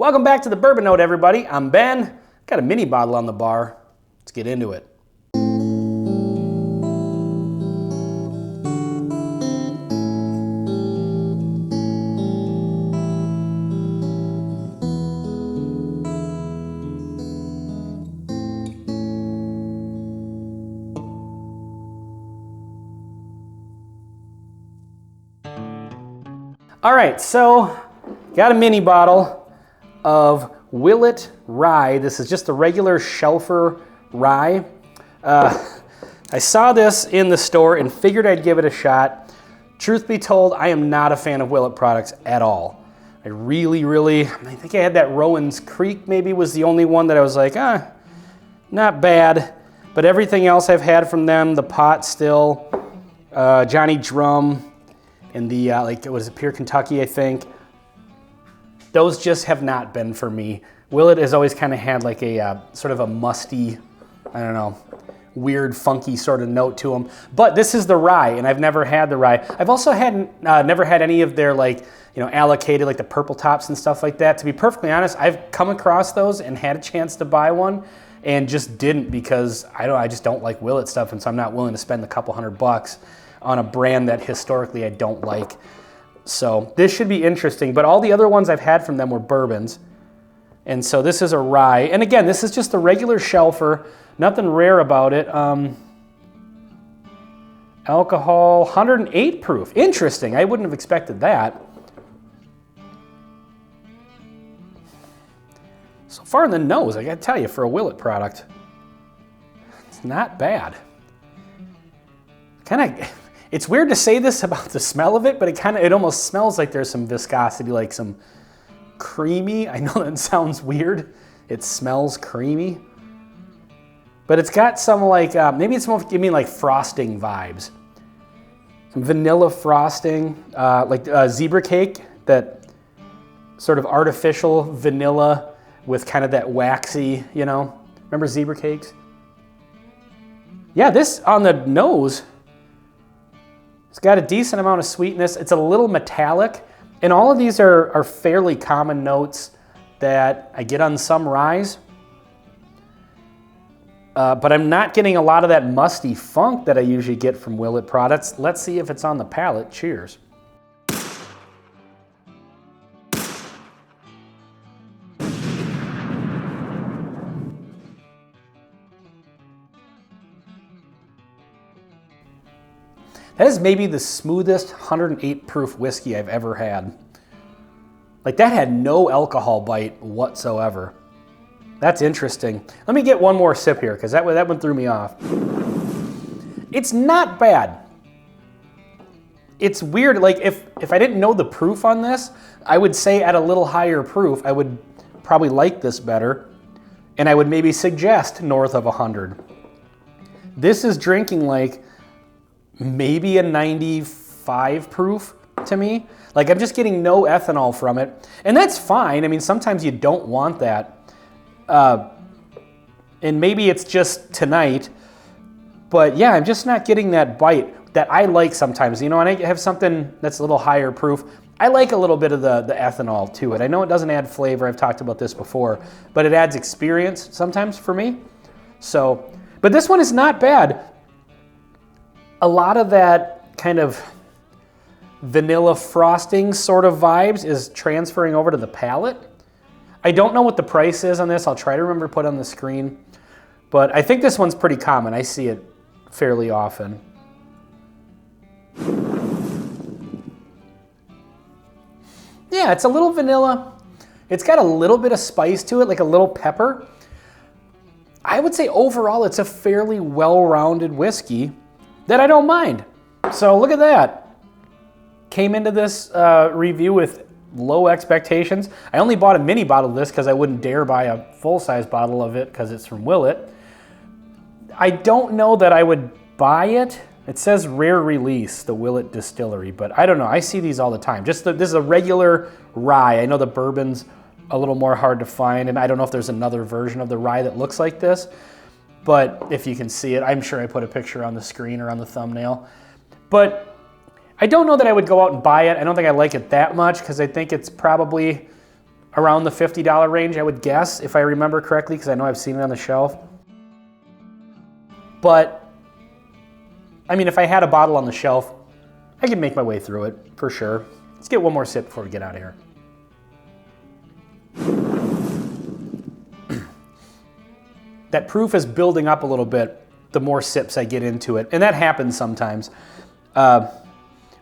Welcome back to the Bourbon Note, everybody. I'm Ben. Got a mini bottle on the bar. Let's get into it. All right, so got a mini bottle of Willett rye. This is just a regular shelfer rye. I saw this in the store and figured I'd give it a shot. Truth be told, I am not a fan of Willett products at all. I think I had that Rowan's Creek maybe was the only one that I was like, not bad. But everything else I've had from them, the Pot Still, Johnny Drum, and the, it was Pure Kentucky, I think. Those just have not been for me. Willett has always kind of had like a sort of a musty, I don't know, weird, funky sort of note to them. But this is the rye, and I've never had the rye. I've also never had any of their allocated, like the purple tops and stuff like that. To be perfectly honest, I've come across those and had a chance to buy one and just didn't because I just don't like Willett stuff, and so I'm not willing to spend a couple $100 on a brand that historically I don't like. So this should be interesting, but all the other ones I've had from them were bourbons. And so this is a rye. And again, this is just a regular shelfer, nothing rare about it. Alcohol, 108 proof. Interesting, I wouldn't have expected that. So far in the nose, I gotta tell you, for a Willett product, it's not bad. It's weird to say this about the smell of it, but it almost smells like there's some viscosity, like some creamy. I know that sounds weird. It smells creamy. But it's got some maybe it's more giving me like frosting vibes. Some vanilla frosting, like zebra cake, that sort of artificial vanilla with kind of that waxy, remember zebra cakes? Yeah, this on the nose, it's got a decent amount of sweetness. It's a little metallic. And all of these are fairly common notes that I get on some ryes. But I'm not getting a lot of that musty funk that I usually get from Willett products. Let's see if it's on the palate. Cheers. That is maybe the smoothest 108 proof whiskey I've ever had. Like, that had no alcohol bite whatsoever. That's interesting. Let me get one more sip here, because that one threw me off. It's not bad. It's weird, like if I didn't know the proof on this, I would say at a little higher proof, I would probably like this better, and I would maybe suggest north of 100. This is drinking like maybe a 95 proof to me. Like, I'm just getting no ethanol from it. And that's fine. I mean, sometimes you don't want that. And maybe it's just tonight. But yeah, I'm just not getting that bite that I like sometimes. And I have something that's a little higher proof. I like a little bit of the ethanol to it. I know it doesn't add flavor. I've talked about this before. But it adds experience sometimes for me. So, but this one is not bad. A lot of that kind of vanilla frosting sort of vibes is transferring over to the palate. I don't know what the price is on this. I'll try to remember to put on the screen. But I think this one's pretty common. I see it fairly often. Yeah, it's a little vanilla. It's got a little bit of spice to it, like a little pepper. I would say overall it's a fairly well-rounded whiskey that I don't mind. So look at that. Came into this review with low expectations. I only bought a mini bottle of this because I wouldn't dare buy a full-size bottle of it because it's from Willett. I don't know that I would buy it. It says rare release, the Willett distillery, but I don't know. I see these all the time. This is a regular rye. I know the bourbon's a little more hard to find, and I don't know if there's another version of the rye that looks like this. But if you can see it, I'm sure I put a picture on the screen or on the thumbnail. But I don't know that I would go out and buy it. I don't think I like it that much because I think it's probably around the $50 range, I would guess, if I remember correctly, because I know I've seen it on the shelf. But, I mean, if I had a bottle on the shelf, I could make my way through it, for sure. Let's get one more sip before we get out of here. That proof is building up a little bit the more sips I get into it, and that happens sometimes.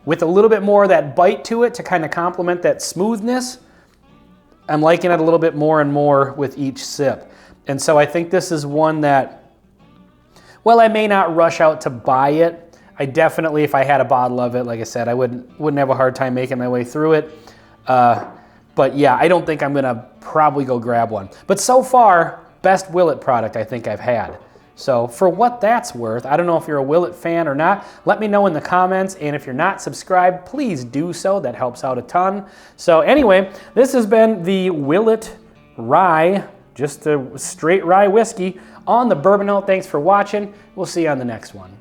With a little bit more of that bite to it to kind of complement that smoothness, I'm liking it a little bit more and more with each sip. And so I think this is one that, well, I may not rush out to buy it. I definitely, if I had a bottle of it, like I said, I wouldn't have a hard time making my way through it. But yeah, I don't think I'm gonna probably go grab one. But so far, best Willett product I think I've had. So for what that's worth, I don't know if you're a Willett fan or not. Let me know in the comments, and if you're not subscribed, please do so. That helps out a ton. So anyway, this has been the Willett Rye, just a straight rye whiskey on the Bourbon Note. Thanks for watching. We'll see you on the next one.